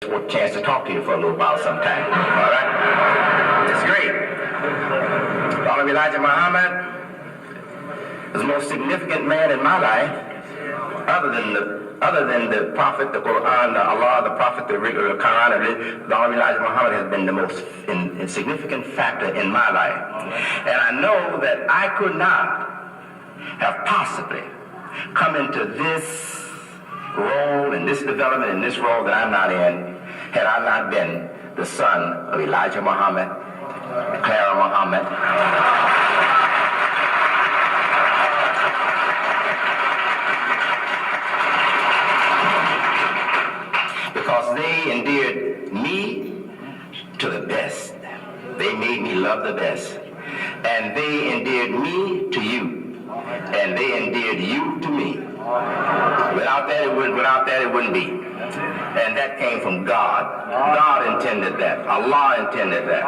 a chance to talk to you for a little while sometime. All right? It's great. Honorable Elijah Muhammad is the most significant man in my life, other than the Prophet, the Quran, Allah, the Prophet, the Quran. The Honorable Elijah Muhammad has been the most insignificant factor in my life. And I know that I could not have possibly come into this role and this development in this role that I'm not in had I not been the son of Elijah Muhammad, Clara Muhammad. Because they endeared me to the best. They made me love the best. And they endeared me to you. And they endeared you to me. Without that, it wouldn't be. And that came from God. God intended that. Allah intended that.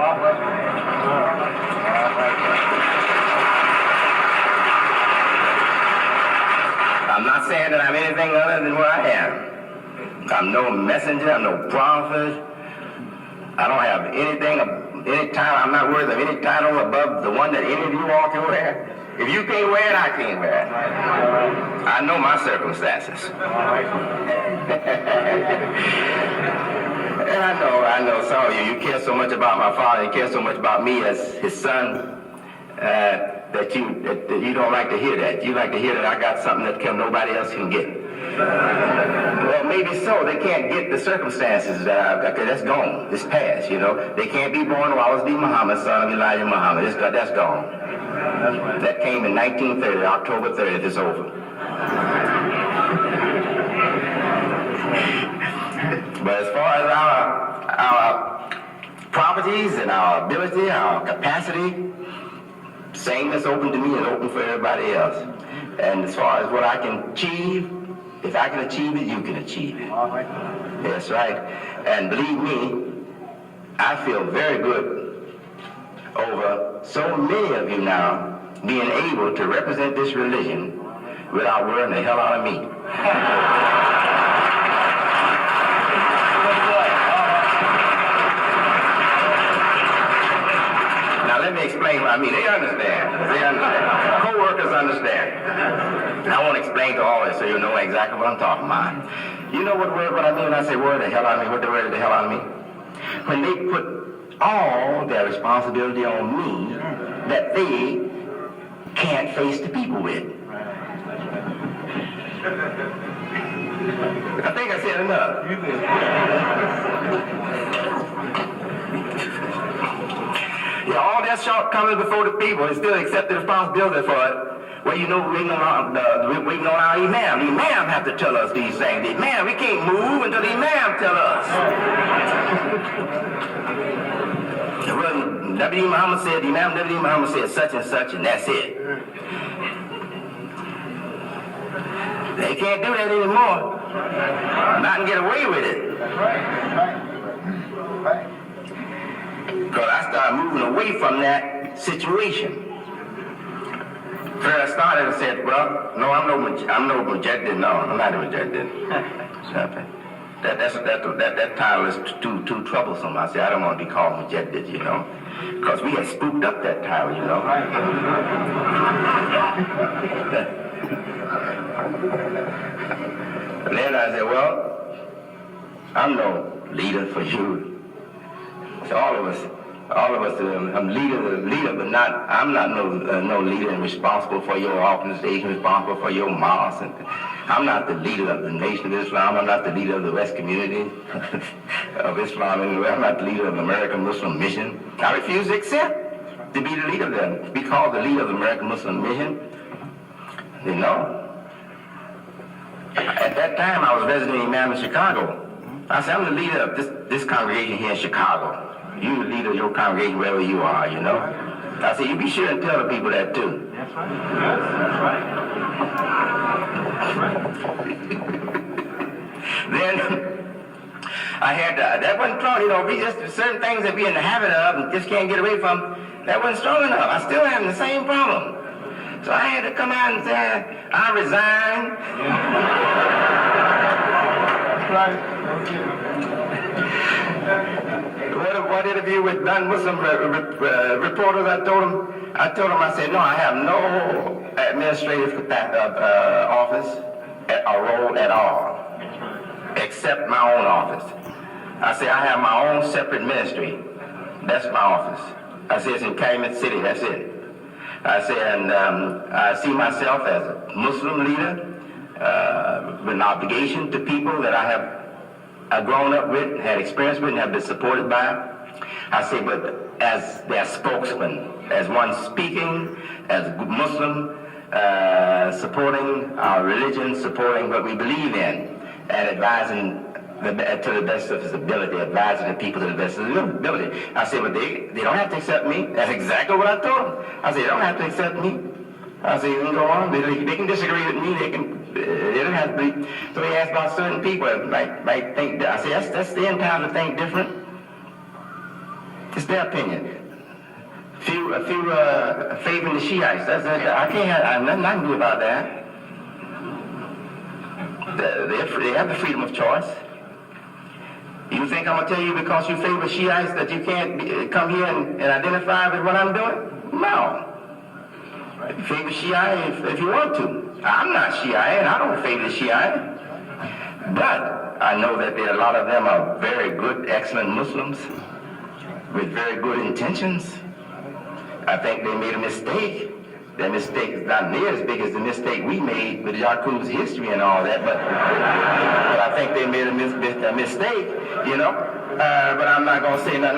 I'm not saying that I'm anything other than what I am. I'm no messenger. I'm no prophet. I don't have any title. I'm not worthy of any title above the one that any of you all can wear. If you can't wear it, I can't wear it. I know my circumstances. And I know some of you care so much about my father, you care so much about me as his son, that you don't like to hear that. You like to hear that I got something that nobody else can get. Well, maybe so. They can't get the circumstances that I've got. That's gone. It's past, you know. They can't be born while I was Deen Muhammad, son of Elijah Muhammad. That's gone. That came in 1930, October 30th, it's over. But as far as our properties and our ability, our capacity, same that's open to me is open for everybody else. And as far as what I can achieve, if I can achieve it, you can achieve it. That's right. And believe me, I feel very good over so many of you now being able to represent this religion without worrying the hell out of me. Now let me explain what I mean. They understand. Co-workers understand. I won't explain to all this so you know exactly what I'm talking about. You know what I mean when I say worry the hell out of me? What the word the hell out of me? When they put all their responsibility on me that they can't face the people with. I think I said enough. Yeah, all their shortcomings before the people and still accept the responsibility for it. Well, you know, waiting on our Imam. The Imam have to tell us these things. The Imam, we can't move until the Imam tell us. Well, Nabi Muhammad said, the Imam Nabi Muhammad said such and such, and that's it. They can't do that anymore. Not and get away with it. Because I started moving away from that situation. First I started and said, well, no, I'm no mujaddid. No, I'm not a mujaddid. That title is too troublesome. I said, I don't want to be called mujaddid, you know, because we had spooked up that title, you know. And then I said, well, I'm no leader for you. So all of us, I'm leader, but I'm not no leader and responsible for your organization, responsible for your mosque. And I'm not the leader of the Nation of Islam. I'm not the leader of the West community of Islam. I'm not the leader of the American Muslim Mission. I refuse to accept to be the leader of them. To be called the leader of the American Muslim Mission. You know. At that time, I was resident Imam in Chicago. I said, I'm the leader of this congregation here in Chicago. You the leader of your congregation wherever you are, you know. I said, you be sure and tell the people that too. That's right. That's right. Then I had that wasn't strong, you know. We just certain things that we in the habit of and just can't get away from. That wasn't strong enough. I still having the same problem. So I had to come out and say, I resign. Yeah. That's right. interview with non-Muslim reporters, I told them, I said, no, I have no administrative office or role at all, except my own office. I said, I have my own separate ministry. That's my office. I said, it's in Calumet City, that's it. I said, and I see myself as a Muslim leader with an obligation to people that I have grown up with, had experience with, and have been supported by. I say, but as their spokesman, as one speaking, as a Muslim, supporting our religion, supporting what we believe in, and advising to the best of his ability, advising the people to the best of his ability. I said, but they don't have to accept me. That's exactly what I told them. I said, they don't have to accept me. I said, you can go on. They can disagree with me. They don't have to be. So they asked about certain people might think that. I said, that's their time to think different. It's their opinion. A few favoring the Shiites. That's it. I have nothing I can do about that. They have the freedom of choice. You think I'm going to tell you because you favor Shiites that you can't come here and identify with what I'm doing? No. You favor Shiite if you want to. I'm not Shiite, and I don't favor the Shiite. But I know that a lot of them are very good, excellent Muslims with very good intentions. I think they made a mistake. That mistake is not near as big as the mistake we made with Yaqub's history and all that, but I think they made a mistake, you know. But I'm not going to say no.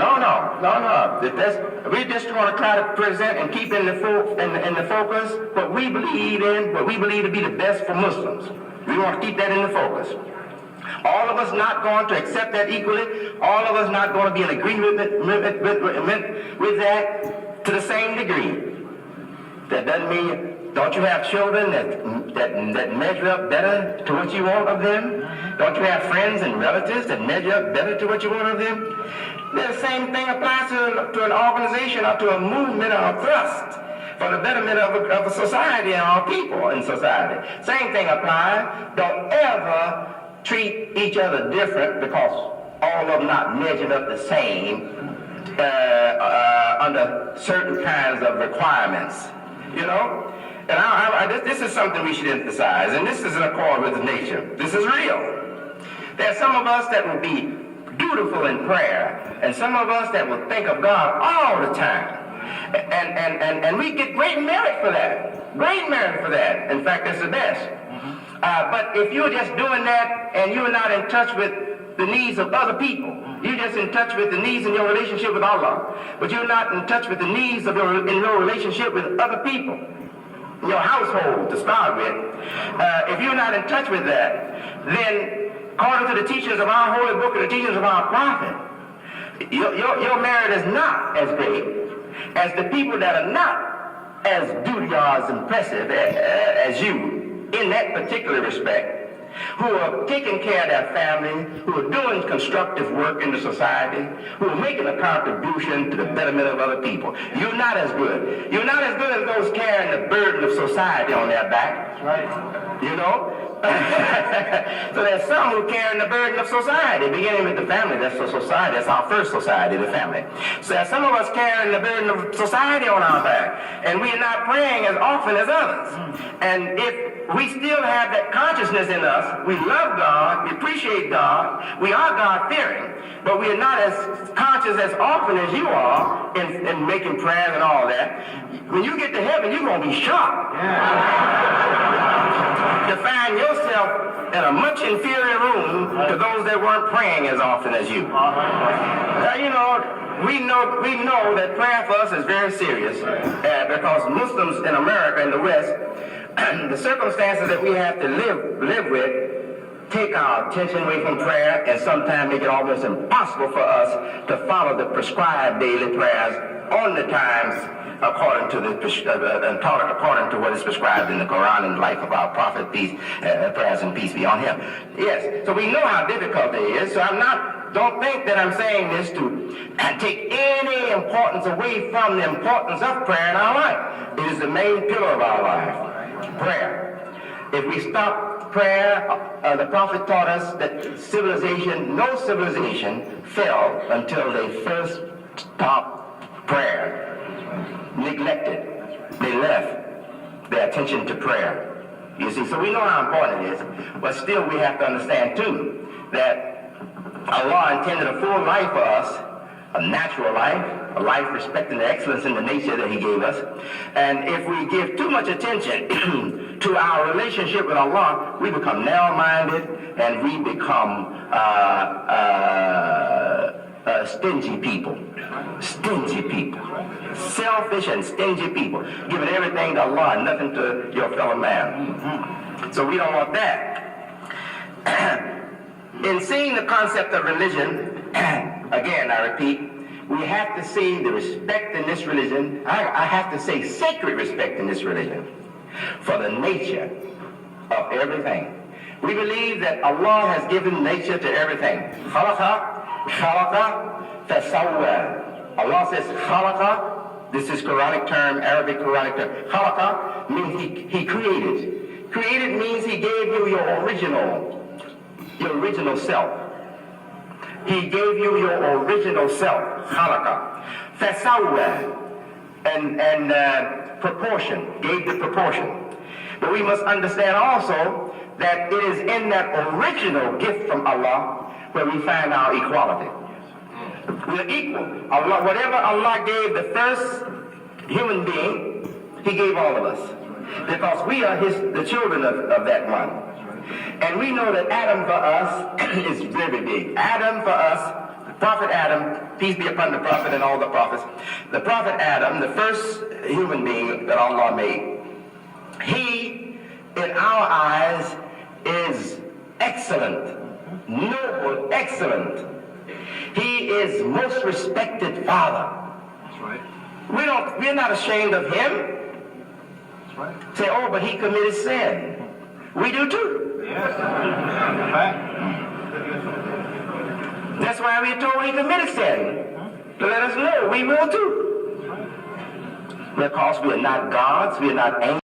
We just want to try to present and keep in the focus what we believe in, what we believe to be the best for Muslims. We want to keep that in the focus. All of us not going to accept that equally. All of us not going to be in agreement with that to the same degree. That doesn't mean, don't you have children that measure up better to what you want of them? Don't you have friends and relatives that measure up better to what you want of them? The same thing applies to an organization or to a movement or a thrust for the betterment of a society and our people in society. Same thing applies. Don't ever treat each other different because all of them not measured up the same under certain kinds of requirements. You know, and this is something we should emphasize, and this is in accord with nature. This is real. There are some of us that will be dutiful in prayer, and some of us that will think of God all the time, and we get great merit for that. Great merit for that. In fact, that's the best. But if you're just doing that and you're not in touch with the needs of other people, you're just in touch with the needs in your relationship with Allah, but you're not in touch with the needs of in your relationship with other people, in your household to start with. If you're not in touch with that, then according to the teachings of our holy book and the teachings of our prophet, your merit is not as great as the people that are not as duty or as impressive as you in that particular respect, who are taking care of their family, who are doing constructive work in the society, who are making a contribution to the betterment of other people. You're not as good. You're not as good as those carrying the burden of society on their back. Right. You know? So there's some who carry the burden of society, beginning with the family. That's the society. That's our first society, the family. So there's some of us carrying the burden of society on our back, and we're not praying as often as others. And if we still have that consciousness in us, we love God, we appreciate God, we are God-fearing, but we are not as conscious as often as you are in making prayers and all that. When you get to heaven, you're going to be shocked. To find yourself in a much inferior room to those that weren't praying as often as you. You know, we know that prayer for us is very serious because Muslims in America, in the West, the circumstances that we have to live with take our attention away from prayer and sometimes make it almost impossible for us to follow the prescribed daily prayers on the times according to what is prescribed in the Quran and the life of our prophet, prayers and peace be on him. Yes, so we know how difficult it is. So don't think that I'm saying this to take any importance away from the importance of prayer in our life. It is the main pillar of our life, prayer. If we stop prayer, the prophet taught us that no civilization fell until they first stopped prayer, neglected. They left their attention to prayer. You see, so we know how important it is, but still we have to understand too that Allah intended a full life for us, a natural life, a life respecting the excellence in the nature that He gave us. And if we give too much attention to our relationship with Allah, we become narrow-minded and we become stingy people. Stingy people. Selfish and stingy people. Giving everything to Allah and nothing to your fellow man. So we don't want that. In seeing the concept of religion, again, I repeat, we have to see the respect in this religion. I have to say sacred respect in this religion for the nature of everything. We believe that Allah has given nature to everything. Khalaqa, fasawwa. Allah says khalaqa. This is Quranic term, Arabic Quranic term. Khalaqa means he created. Created means He gave you your original self. He gave you your original self. Khalaqa. Fasawwa. And proportion. Gave the proportion. But we must understand also that it is in that original gift from Allah where we find our equality. We're equal. Allah, whatever Allah gave the first human being, He gave all of us. Because we are the children of that one. And we know that Adam for us is very big. Adam for us, the Prophet Adam, peace be upon the Prophet and all the prophets. The Prophet Adam, the first human being that Allah made, he, in our eyes, is excellent, noble, excellent. He is most respected Father. That's right. We're not ashamed of Him. That's right. Say, oh, but He committed sin. We do too. Yes. That's why we're told He committed sin. To let us know we will too. Because we are not gods, we are not angels.